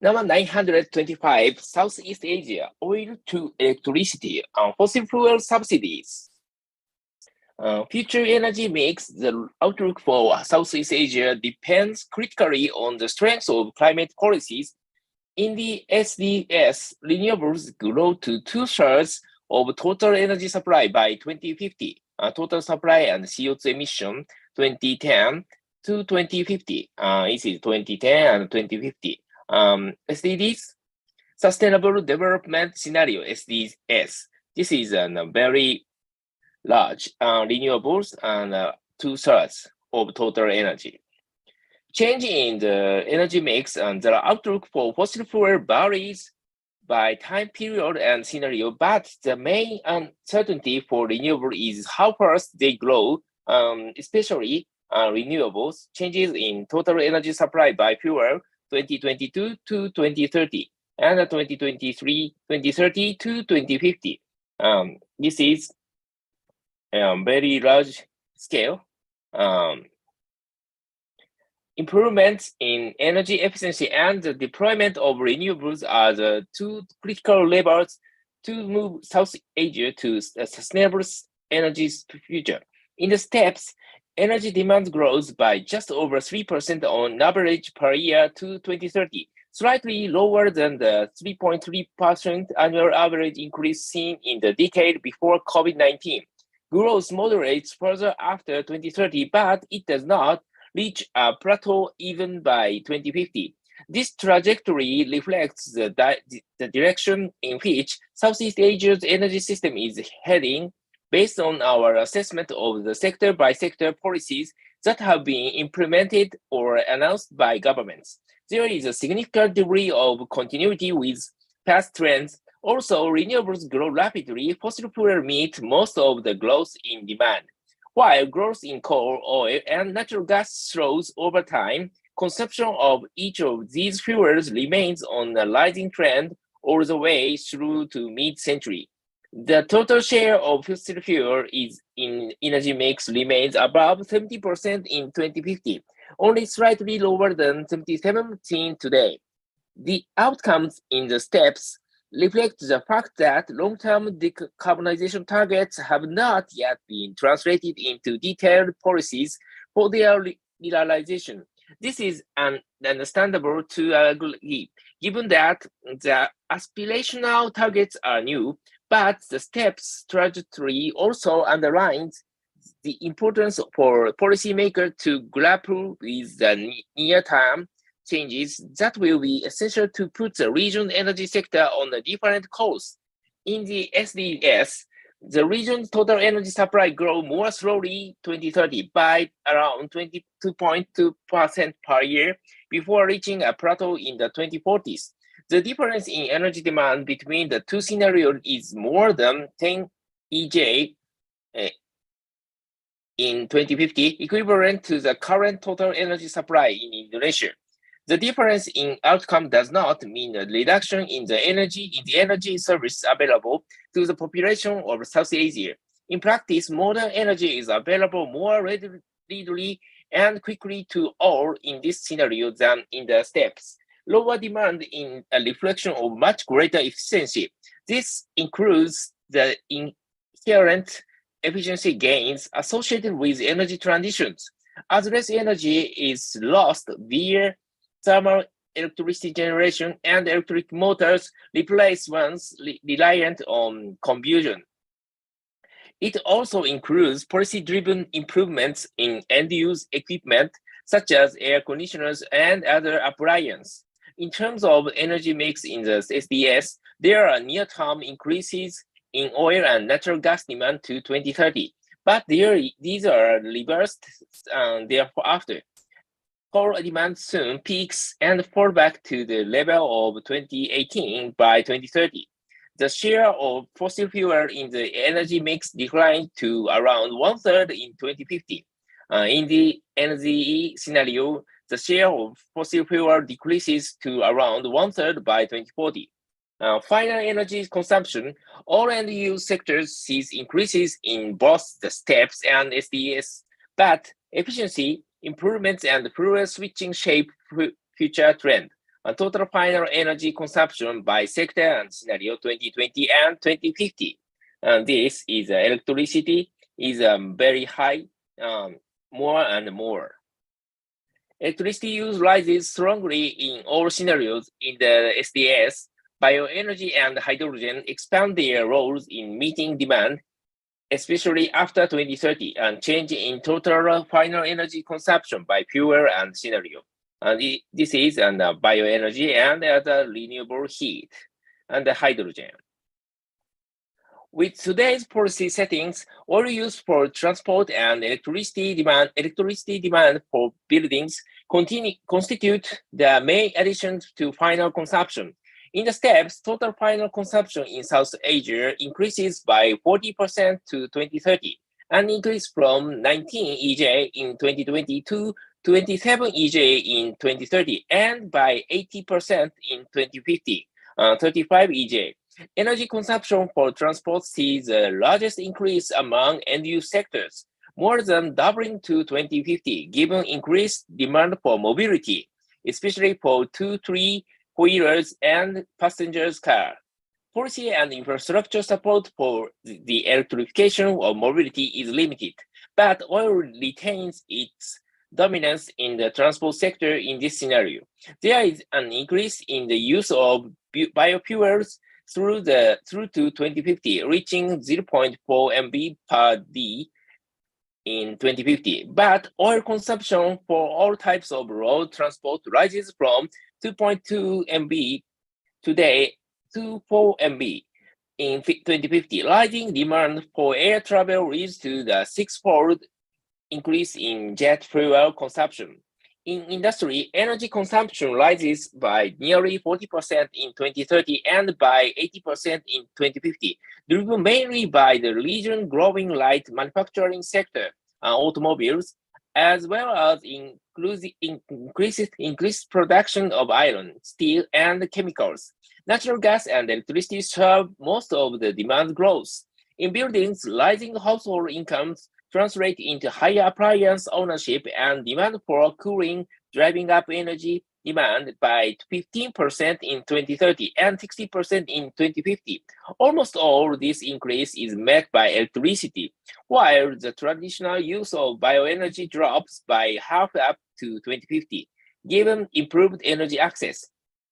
Number 925, Southeast Asia, oil to electricity on fossil fuel subsidies. Future energy mix, the outlook for Southeast Asia depends critically on the strength of climate policies. In the SDS, renewables grow to two-thirds of total energy supply by 2050. Total supply and CO2 emission 2010 to 2050. This is 2010 and 2050. SDGs, Sustainable Development Scenario, SDS. This is a very large renewables and two-thirds of total energy. Change in the energy mix and the outlook for fossil fuel varies by time period and scenario, but the main uncertainty for renewable is how fast they grow, especially renewables, changes in total energy supply by fuel 2022 to 2030 and 2030 to 2050. This is very large scale. Improvements in energy efficiency and the deployment of renewables are the two critical levers to move South Asia to a sustainable energy future. In the steps, energy demand grows by just over 3% on average per year to 2030, slightly lower than the 3.3% annual average increase seen in the decade before COVID-19. Growth moderates further after 2030, but it does not reach a plateau even by 2050. This trajectory reflects the direction in which Southeast Asia's energy system is heading based on our assessment of the sector-by-sector policies that have been implemented or announced by governments. There is a significant degree of continuity with past trends. Also, renewables grow rapidly. Fossil fuels meet most of the growth in demand. While growth in coal, oil, and natural gas slows over time, consumption of each of these fuels remains on a rising trend all the way through to mid-century. The total share of fossil fuel is in energy mix remains above 70% in 2050, only slightly lower than 2017 today. The outcomes in the steps reflect the fact that long-term decarbonization targets have not yet been translated into detailed policies for their realization. This is understandable to a degree, given that the aspirational targets are new, but the steps trajectory also underlines the importance for policymakers to grapple with the near-term changes that will be essential to put the region's energy sector on a different course. In the SDS, the region's total energy supply grow more slowly 2030 by around 22.2% per year before reaching a plateau in the 2040s. The difference in energy demand between the two scenarios is more than 10 EJ in 2050, equivalent to the current total energy supply in Indonesia. The difference in outcome does not mean a reduction in the energy service available to the population of South Asia. In practice, modern energy is available more readily and quickly to all in this scenario than in the steps. Lower demand in a reflection of much greater efficiency. This includes the inherent efficiency gains associated with energy transitions. As less energy is lost via thermal electricity generation and electric motors replace ones reliant on combustion. It also includes policy-driven improvements in end-use equipment, such as air conditioners and other appliances. In terms of energy mix in the SDS, there are near-term increases in oil and natural gas demand to 2030, but these are reversed thereafter. Coal demand soon peaks and fall back to the level of 2018 by 2030. The share of fossil fuel in the energy mix declined to around one-third in 2050. In the NZE scenario, the share of fossil fuel decreases to around one-third by 2040. Final energy consumption, all end-use sectors sees increases in both the steps and SDS, but efficiency improvements and fuel switching shape future trend. total final energy consumption by sector and scenario 2020 and 2050. This is electricity is very high, more and more. Electricity use rises strongly in all scenarios in the SDS. Bioenergy and hydrogen expand their roles in meeting demand, especially after 2030, and change in total final energy consumption by fuel and scenario. And this is bioenergy and the renewable heat and the hydrogen. With today's policy settings, oil use for transport and electricity demand for buildings constitute the main addition to final consumption. In the steps, total final consumption in South Asia increases by 40% to 2030, an increase from 19 EJ in 2020 to 27 EJ in 2030, and by 80% in 2050, 35 EJ. Energy consumption for transport sees the largest increase among end-use sectors, more than doubling to 2050, given increased demand for mobility, especially for 2-3-wheelers and passengers car. Policy and infrastructure support for the electrification of mobility is limited, but oil retains its dominance in the transport sector in this scenario. There is an increase in the use of biofuels through to 2050, reaching 0.4 MB per D in 2050. But oil consumption for all types of road transport rises from 2.2 MB today to 4 MB in 2050. Rising demand for air travel leads to the six-fold increase in jet fuel consumption. In industry, energy consumption rises by nearly 40% in 2030 and by 80% in 2050, driven mainly by the region growing light manufacturing sector, automobiles, as well as increased production of iron, steel, and chemicals. Natural gas and electricity serve most of the demand growth. In buildings, rising household incomes translate into higher appliance ownership and demand for cooling, driving up energy demand by 15% in 2030 and 60% in 2050. Almost all this increase is met by electricity, while the traditional use of bioenergy drops by half up to 2050, given improved energy access.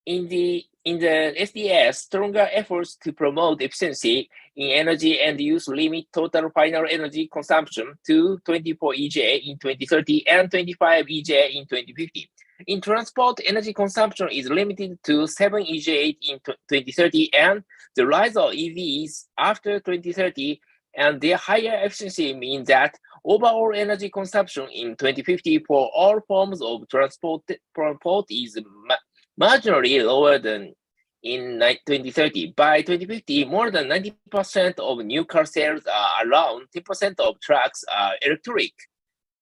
In the SDS, stronger efforts to promote efficiency in energy and use limit total final energy consumption to 24 EJ in 2030 and 25 EJ in 2050. In transport, energy consumption is limited to 7 EJ in 2030, and the rise of EVs after 2030 and their higher efficiency means that overall energy consumption in 2050 for all forms of transport is marginally lower than in 2030. By 2050, more than 90% of new car sales are around 10% of trucks are electric.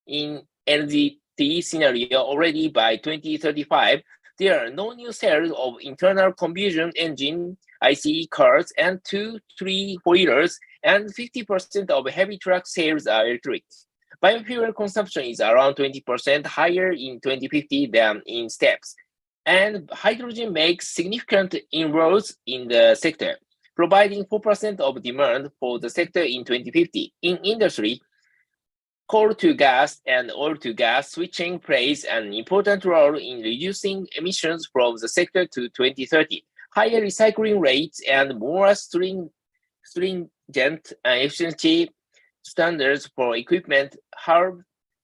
In LGT scenario, already by 2035, there are no new sales of internal combustion engine ICE cars and 2-3-wheelers, and 50% of heavy truck sales are electric. Biofuel consumption is around 20% higher in 2050 than in steps. And hydrogen makes significant inroads in the sector, providing 4% of demand for the sector in 2050. In industry, coal to gas and oil to gas switching plays an important role in reducing emissions from the sector to 2030. Higher recycling rates and more stringent efficiency standards for equipment halve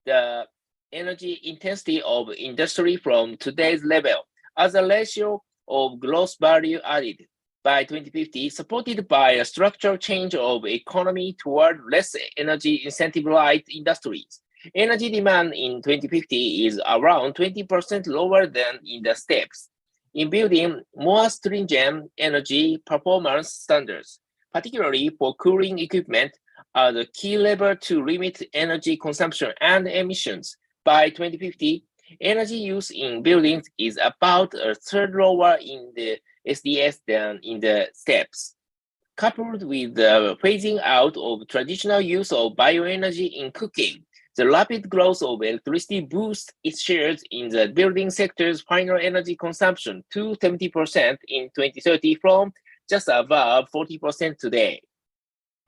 the energy intensity of industry from today's level. As a ratio of gross value added by 2050, supported by a structural change of economy toward less energy incentive-light industries. Energy demand in 2050 is around 20% lower than in the steps. In building more stringent energy performance standards, particularly for cooling equipment, are the key lever to limit energy consumption and emissions. By 2050, energy use in buildings is about a third lower in the SDS than in the steps. Coupled with the phasing out of traditional use of bioenergy in cooking, The rapid growth of electricity boosts its shares in the building sector's final energy consumption to 70% in 2030 from just above 40% today.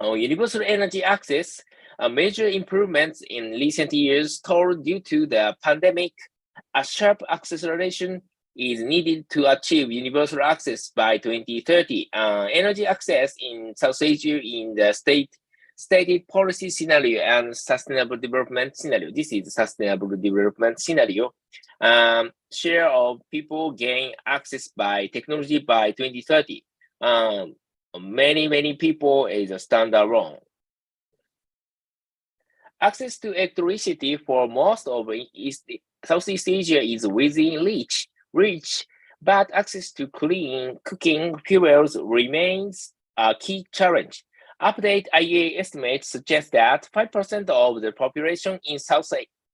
Universal energy access, major improvements in recent years told due to the pandemic, a sharp acceleration is needed to achieve universal access by 2030. Energy access in South Asia in the stated policy scenario and sustainable development scenario. This is sustainable development scenario. Share of people gain access by technology by 2030. Many people is a standalone. Access to electricity for most of Southeast Asia is within reach, but access to clean cooking fuels remains a key challenge. Update IEA estimates suggest that 5% of the population in South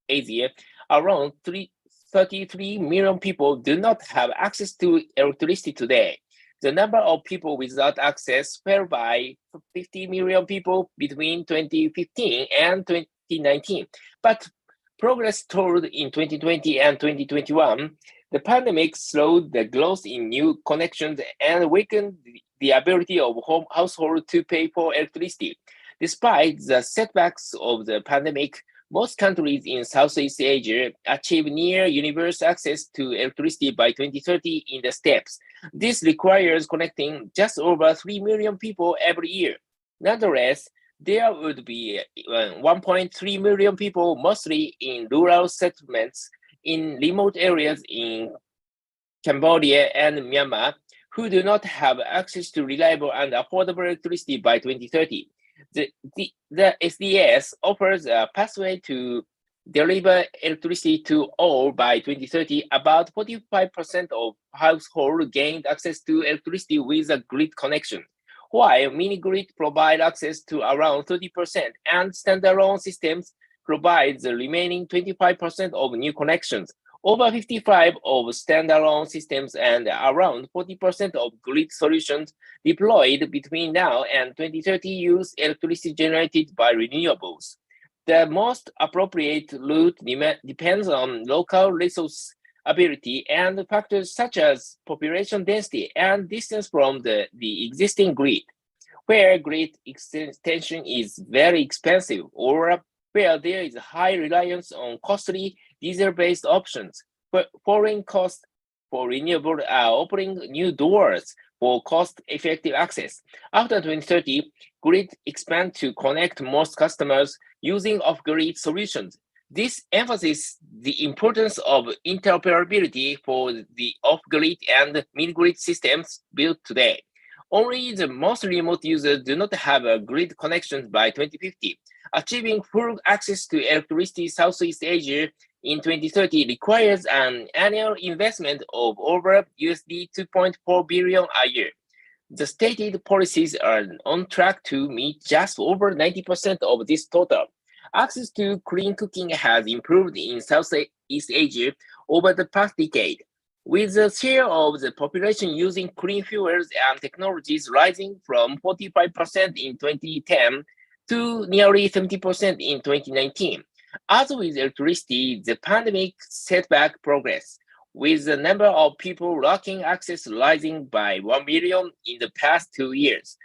Asia, around 33 million people, do not have access to electricity today. The number of people without access fell by 50 million people between 2015 and 2019, but progress told in 2020 and 2021. The pandemic slowed the growth in new connections and weakened the ability of households to pay for electricity. Despite the setbacks of the pandemic, most countries in Southeast Asia achieve near universal access to electricity by 2030 in the steps. This requires connecting just over 3 million people every year. Nonetheless, there would be 1.3 million people, mostly in rural settlements in remote areas in Cambodia and Myanmar, who do not have access to reliable and affordable electricity by 2030. The SDS offers a pathway to deliver electricity to all by 2030. About 45% of households gained access to electricity with a grid connection, while mini-grid provide access to around 30%, and standalone systems provide the remaining 25% of new connections. Over 55% of standalone systems and around 40% of grid solutions deployed between now and 2030 use electricity generated by renewables. The most appropriate route depends on local resource ability and factors such as population density and distance from the existing grid. Where grid extension is very expensive or where there is high reliance on costly diesel-based options, foreign costs for renewable are opening new doors for cost-effective access. After 2030, grid expand to connect most customers using off-grid solutions. This emphasizes the importance of interoperability for the off-grid and mini-grid systems built today. Only the most remote users do not have a grid connection by 2050. Achieving full access to electricity Southeast Asia in 2030 requires an annual investment of over $2.4 billion a year. The stated policies are on track to meet just over 90% of this total. Access to clean cooking has improved in Southeast Asia over the past decade, with the share of the population using clean fuels and technologies rising from 45% in 2010 to nearly 70% in 2019. As with electricity, the pandemic set back progress, with the number of people lacking access rising by 1 million in the past 2 years.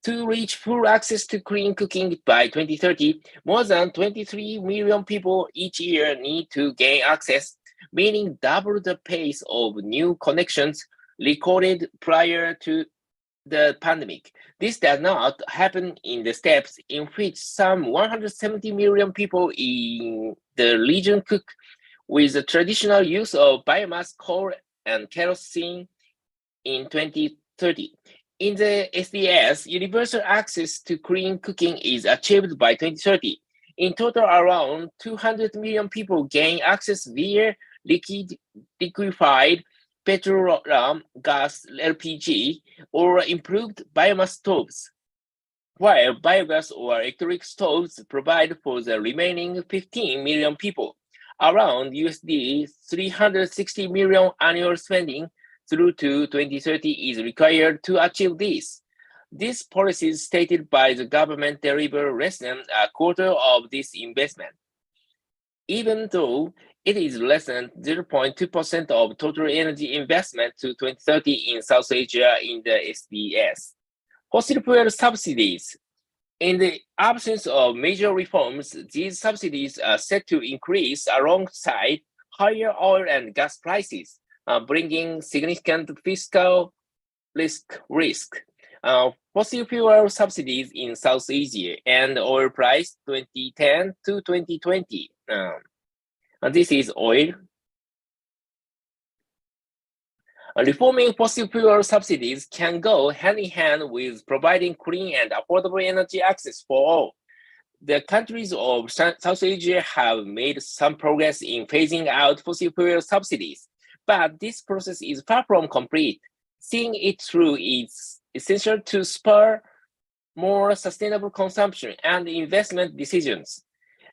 To reach full access to clean cooking by 2030, more than 23 million people each year need to gain access, meaning double the pace of new connections recorded prior to the pandemic. This does not happen in the steppes, in which some 170 million people in the region cook with the traditional use of biomass, coal, and kerosene in 2030. In the SDS, universal access to clean cooking is achieved by 2030. In total, around 200 million people gain access via liquefied petroleum gas (LPG) or improved biomass stoves, while biogas or electric stoves provide for the remaining 15 million people. Around $360 million annual spending through to 2030 is required to achieve this. These policies stated by the government deliver less than a quarter of this investment. even though it is less than 0.2% of total energy investment to 2030 in South Asia in the SDS. Fossil fuel subsidies. In the absence of major reforms, these subsidies are set to increase alongside higher oil and gas prices, bringing significant fiscal risk. Fossil fuel subsidies in South Asia and oil price 2010 to 2020. This is oil. Reforming fossil fuel subsidies can go hand in hand with providing clean and affordable energy access for all. The countries of South Asia have made some progress in phasing out fossil fuel subsidies, but this process is far from complete. Seeing it through is essential to spur more sustainable consumption and investment decisions.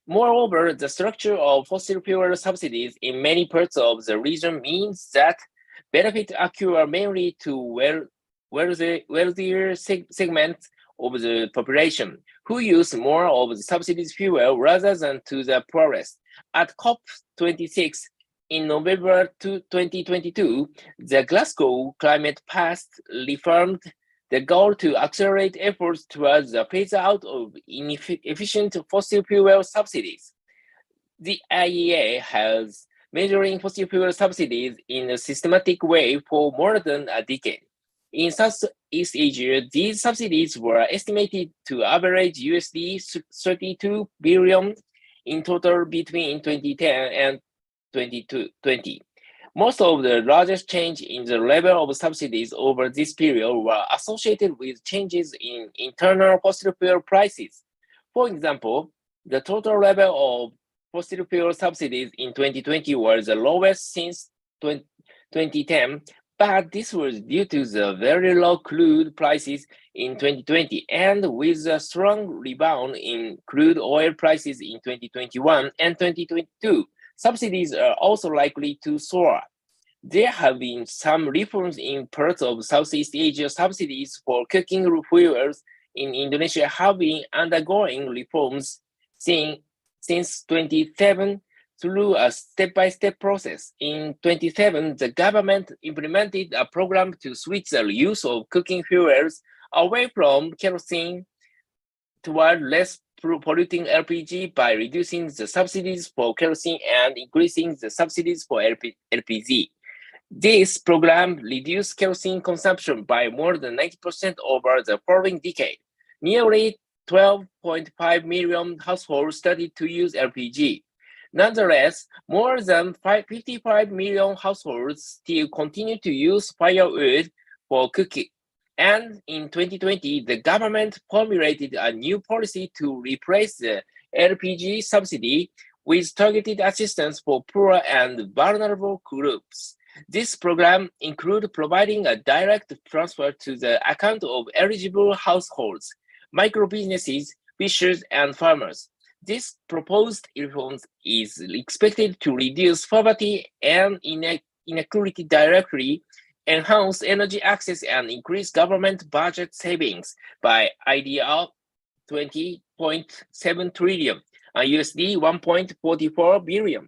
Moreover, the structure of fossil fuel subsidies in many parts of the region means that benefits accrue mainly to wealthier segments of the population who use more of the subsidized fuel rather than to the poorest. At COP26 in November 2022, the Glasgow Climate Pact reaffirmed the goal to accelerate efforts towards the phase out of inefficient fossil fuel subsidies. The IEA has measuring fossil fuel subsidies in a systematic way for more than a decade. In Southeast Asia, these subsidies were estimated to average USD 32 billion in total between 2010 and 2020. Most of the largest change in the level of subsidies over this period were associated with changes in internal fossil fuel prices. For example, the total level of fossil fuel subsidies in 2020 was the lowest since 2010, but this was due to the very low crude prices in 2020 and with a strong rebound in crude oil prices in 2021 and 2022. Subsidies are also likely to soar. There have been some reforms in parts of Southeast Asia. Subsidies for cooking fuels in Indonesia have been undergoing reforms since 2007 through a step-by-step process. In 2007, the government implemented a program to switch the use of cooking fuels away from kerosene toward less polluting LPG by reducing the subsidies for kerosene and increasing the subsidies for LPG. This program reduced kerosene consumption by more than 90% over the following decade. Nearly 12.5 million households started to use LPG. Nonetheless, more than 55 million households still continue to use firewood for cooking. And in 2020, the government formulated a new policy to replace the LPG subsidy with targeted assistance for poor and vulnerable groups. This program includes providing a direct transfer to the account of eligible households, micro-businesses, fishers, and farmers. This proposed reform is expected to reduce poverty and inequality directly, enhance energy access, and increase government budget savings by IDR 20.7 trillion, USD 1.44 billion.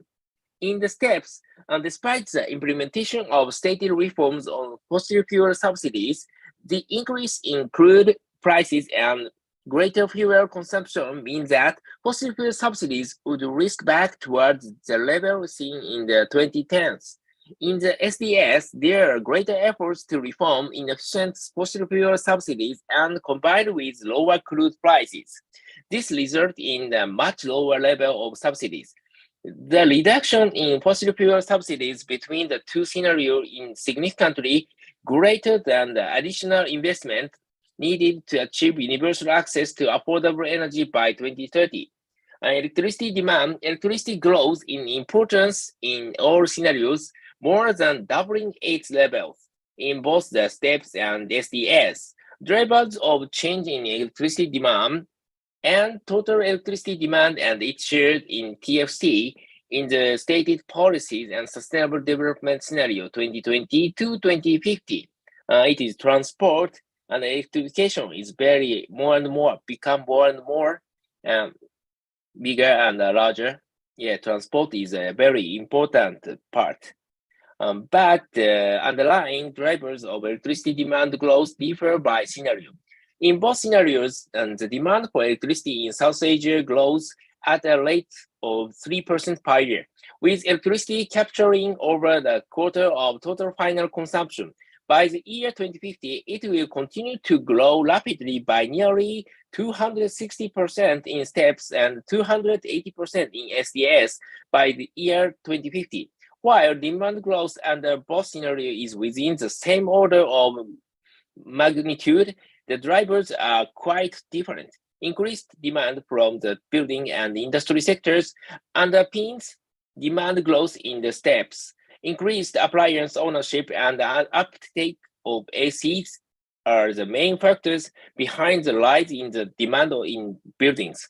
In the steps, despite the implementation of stated reforms on fossil fuel subsidies, the increase in crude prices and greater fuel consumption means that fossil fuel subsidies would risk back towards the level seen in the 2010s. In the SDS, there are greater efforts to reform inefficient fossil fuel subsidies and combined with lower crude prices. This results in a much lower level of subsidies. The reduction in fossil fuel subsidies between the two scenarios is significantly greater than the additional investment needed to achieve universal access to affordable energy by 2030. Electricity grows in importance in all scenarios, more than doubling its levels in both the steps and SDS. Drivers of change in electricity demand and total electricity demand and its share in TFC in the stated policies and sustainable development scenario 2020 to 2050. It is transport and electrification is become more and more bigger and larger. Yeah, transport is a very important part. But the underlying drivers of electricity demand growth differ by scenario. In both scenarios, the demand for electricity in South Asia grows at a rate of 3% per year, with electricity capturing over the quarter of total final consumption. By the year 2050, it will continue to grow rapidly by nearly 260% in steps and 280% in SDS by the year 2050. While demand growth under both scenarios is within the same order of magnitude, the drivers are quite different. Increased demand from the building and industry sectors underpins demand growth in the steps. Increased appliance ownership and uptake of ACs are the main factors behind the rise in the demand in buildings.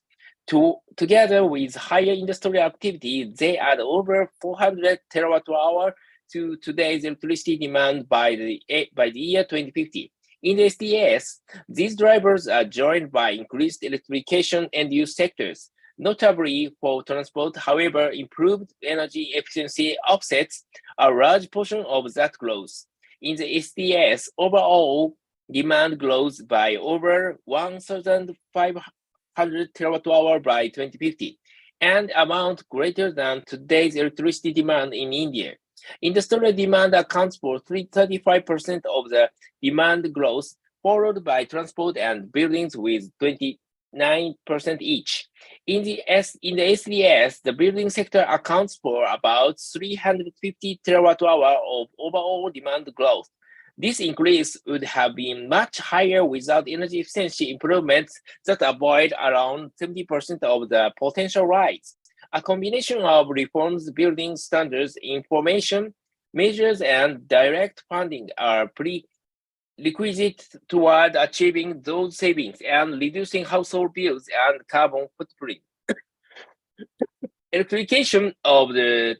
Together with higher industrial activity, they add over 400 terawatt hour to today's electricity demand by the year 2050. In the SDS, these drivers are joined by increased electrification and use sectors. Notably for transport, however, improved energy efficiency offsets a large portion of that growth. In the SDS, overall demand grows by over 1,500 terawatt hour by 2050, an amount greater than today's electricity demand in India. Industrial demand accounts for 35% of the demand growth, followed by transport and buildings with 29% each. In the SDS, the building sector accounts for about 350 terawatt hour of overall demand growth. This increase would have been much higher without energy efficiency improvements that avoid around 70% of the potential rise. A combination of reforms, building standards, information measures, and direct funding are prerequisite toward achieving those savings and reducing household bills and carbon footprint. Electrification of the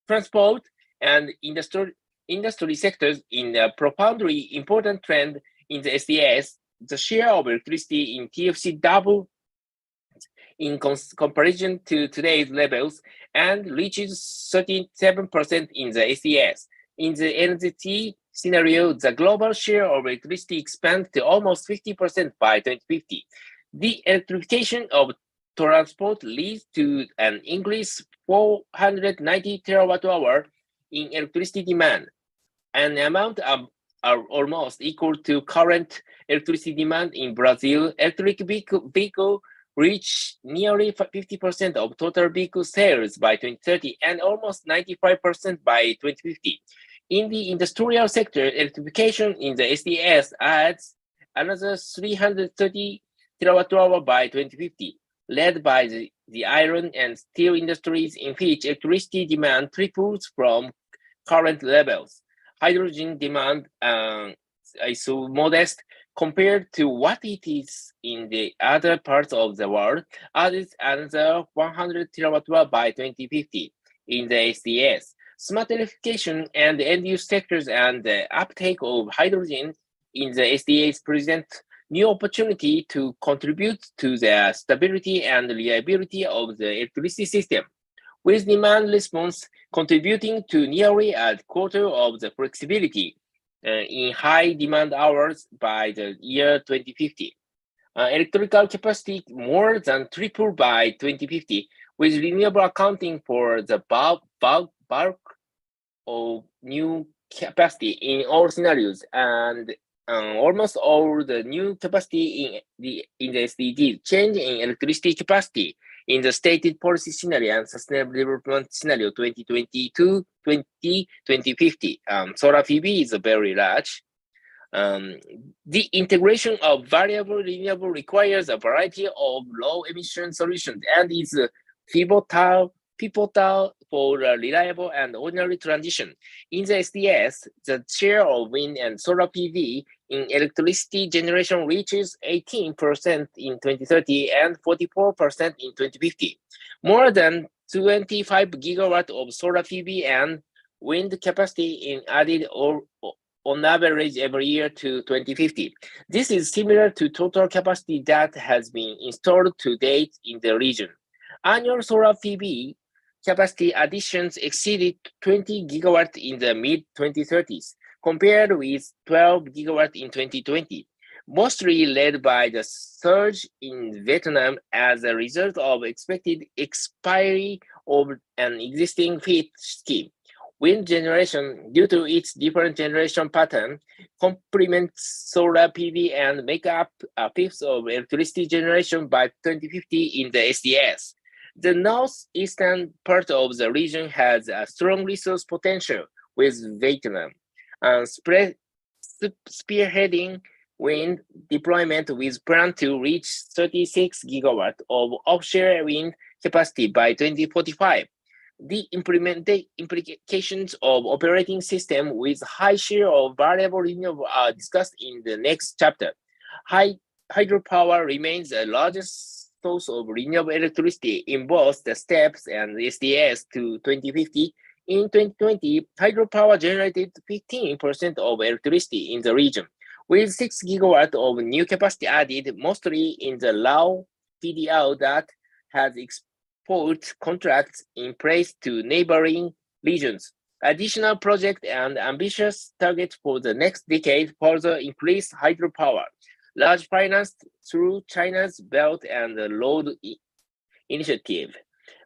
transport and industry sectors is a profoundly important trend in the SDS. The share of electricity in TFC doubled in comparison to today's levels and reaches 37% in the SDS. In the NZT scenario, the global share of electricity expands to almost 50% by 2050. The electrification of transport leads to an increase 490 terawatt hour in electricity demand, an amount of are almost equal to current electricity demand in Brazil. Electric vehicle reach nearly 50% of total vehicle sales by 2030 and almost 95% by 2050. In the industrial sector, electrification in the SDS adds another 330 terawatt hour by 2050, led by the iron and steel industries, in which electricity demand triples from current levels. Hydrogen demand is so modest compared to what it is in the other parts of the world, adds another 100 terawatt hour by 2050 in the SDS. Smart electrification and end-use sectors and the uptake of hydrogen in the SDS present new opportunity to contribute to the stability and reliability of the electricity system, with demand response contributing to nearly a quarter of the flexibility in high demand hours by the year 2050. Electrical capacity more than triple by 2050, with renewable accounting for the bulk of new capacity in all scenarios, and almost all the new capacity in the SDGs. Change in electricity capacity in the stated policy scenario and sustainable development scenario 2022-2050. Solar PV is very large. The integration of variable renewable requires a variety of low emission solutions and is pivotal for a reliable and ordinary transition. In the SDS, the share of wind and solar PV in electricity generation reaches 18% in 2030 and 44% in 2050. More than 25 gigawatts of solar PV and wind capacity in added on average every year to 2050. This is similar to total capacity that has been installed to date in the region. Annual solar PV capacity additions exceeded 20 gigawatt in the mid-2030s, compared with 12 gigawatt in 2020, mostly led by the surge in Vietnam as a result of expected expiry of an existing FIT scheme. Wind generation, due to its different generation pattern, complements solar PV and make up a fifth of electricity generation by 2050 in the SDS. The northeastern part of the region has a strong resource potential with Vietnam, spearheading wind deployment with plan to reach 36 gigawatt of offshore wind capacity by 2045. The implications of operating system with high share of variable renewable are discussed in the next chapter. Hydropower remains the largest source of renewable electricity in both the STEPS and SDS to 2050. In 2020, hydropower generated 15% of electricity in the region, with 6 gigawatt of new capacity added, mostly in the Lao PDL that has export contracts in place to neighboring regions. Additional project and ambitious targets for the next decade further increase hydropower, large financed through China's Belt and Road Initiative.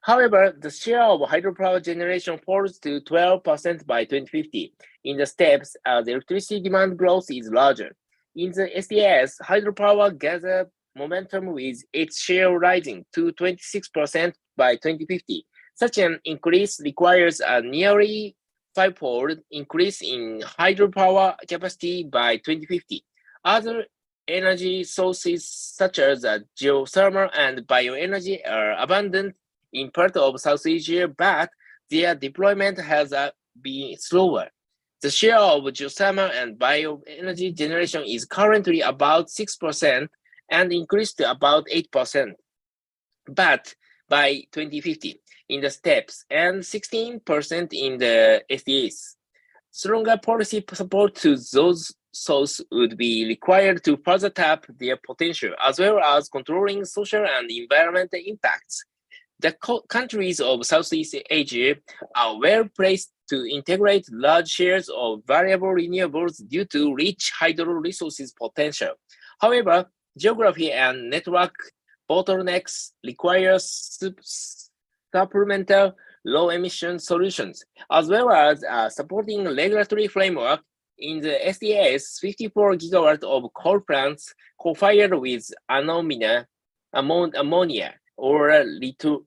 However, the share of hydropower generation falls to 12% by 2050 in the steps as electricity demand growth is larger. In the SDS, hydropower gathered momentum with its share rising to 26% by 2050. Such an increase requires a nearly fivefold increase in hydropower capacity by 2050. Other energy sources such as geothermal and bioenergy are abundant in part of South Asia, but their deployment has been slower. The share of geothermal and bioenergy generation is currently about 6% and increased to about 8%. But by 2050 in the steps and 16% in the SDAs. Stronger policy support to those sources would be required to further tap their potential, as well as controlling social and environmental impacts. The countries of Southeast Asia are well placed to integrate large shares of variable renewables due to rich hydro resources potential. However, geography and network bottlenecks require supplemental low-emission solutions, as well as a supporting regulatory framework. In the SDS, 54 gigawatt of coal plants co-fired with ammonia or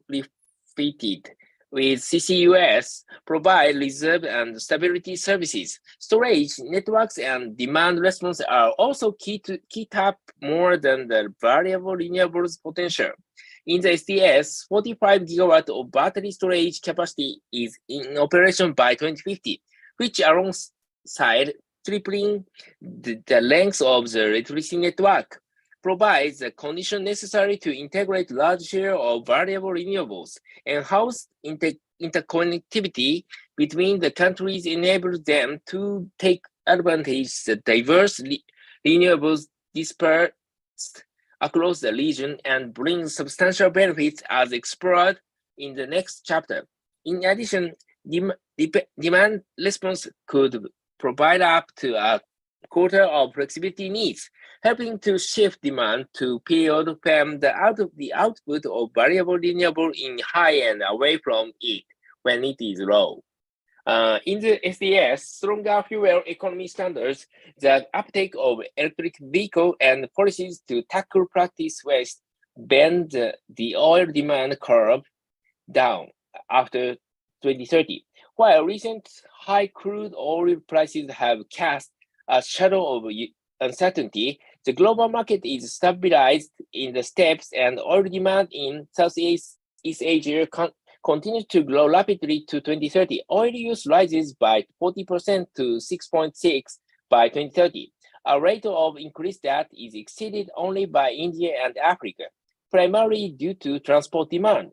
refitted with CCUS provide reserve and stability services. Storage, networks, and demand response are also key to tap more than the variable renewables potential. In the SDS, 45 gigawatt of battery storage capacity is in operation by 2050, which alongside tripling the length of the electricity network, provides the condition necessary to integrate large share of variable renewables. Enhanced interconnectivity between the countries enables them to take advantage of the diverse renewables dispersed across the region and bring substantial benefits as explored in the next chapter. In addition, demand response could provide up to a quarter of flexibility needs, helping to shift demand to period from the output of variable renewable in high and away from it when it is low. In the SDS, stronger fuel economy standards, the uptake of electric vehicle and policies to tackle practice waste bend the oil demand curve down after 2030. While recent high crude oil prices have cast a shadow of uncertainty, the global market is stabilized in the steps and oil demand in Southeast Asia continues to grow rapidly to 2030. Oil use rises by 40% to 6.6 by 2030, a rate of increase that is exceeded only by India and Africa, primarily due to transport demand.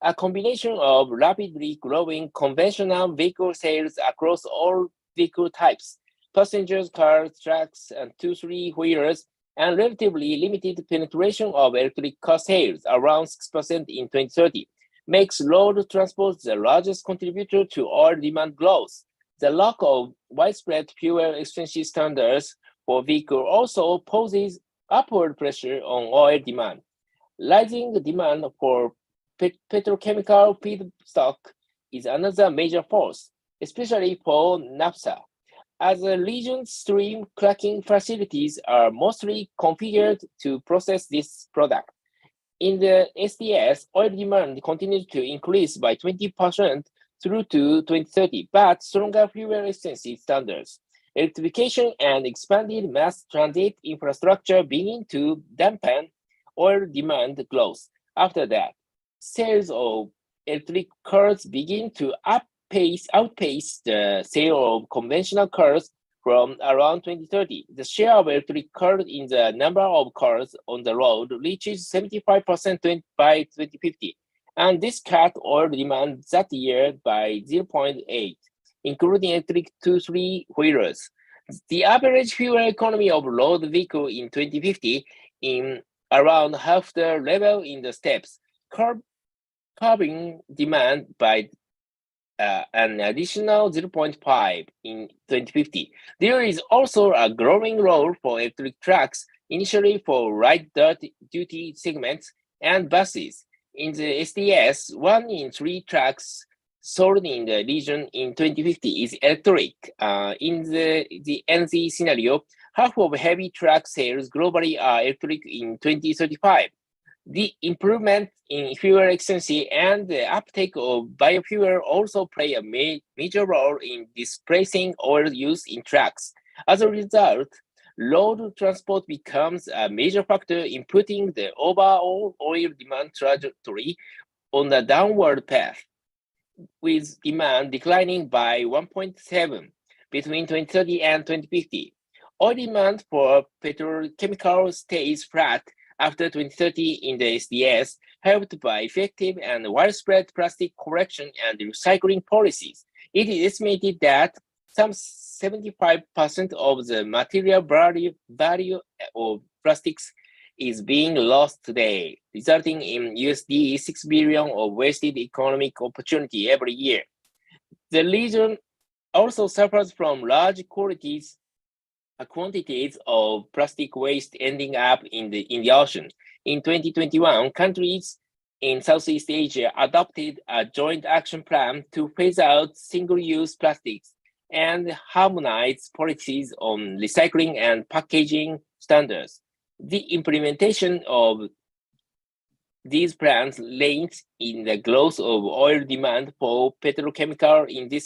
A combination of rapidly growing conventional vehicle sales across all vehicle types, passengers, cars, trucks, and 2-3-wheelers, and relatively limited penetration of electric car sales, around 6% in 2030, makes road transport the largest contributor to oil demand growth. The lack of widespread fuel efficiency standards for vehicles also poses upward pressure on oil demand. Rising demand for petrochemical feedstock is another major force, especially for naphtha, as the region's stream cracking facilities are mostly configured to process this product. In the SDS, oil demand continues to increase by 20% through to 2030, but stronger fuel efficiency standards, electrification, and expanded mass transit infrastructure begin to dampen oil demand growth. After that, sales of electric cars begin to outpace the sale of conventional cars from around 2030. The share of electric cars in the number of cars on the road reaches 75% by 2050, and this cut oil demand that year by 0.8, including electric 2-3-wheelers. The average fuel economy of road vehicle in 2050 in around half the level in the steppes, curbing demand by an additional 0.5 in 2050. There is also a growing role for electric trucks, initially for light-duty segments and buses. In the SDS, 1 in 3 trucks sold in the region in 2050 is electric. In the NZ scenario, half of heavy truck sales globally are electric in 2035. The improvement in fuel efficiency and the uptake of biofuel also play a major role in displacing oil use in trucks. As a result, road transport becomes a major factor in putting the overall oil demand trajectory on a downward path, with demand declining by 1.7 between 2030 and 2050. Oil demand for petrochemicals stays flat after 2030 in the SDS, helped by effective and widespread plastic collection and recycling policies. It is estimated that some 75% of the material value of plastics is being lost today, resulting in USD 6 billion of wasted economic opportunity every year. The region also suffers from large quantities of plastic waste ending up in the ocean. In 2021, countries in Southeast Asia adopted a joint action plan to phase out single-use plastics and harmonize policies on recycling and packaging standards. The implementation of these plans links in the growth of oil demand for petrochemical in this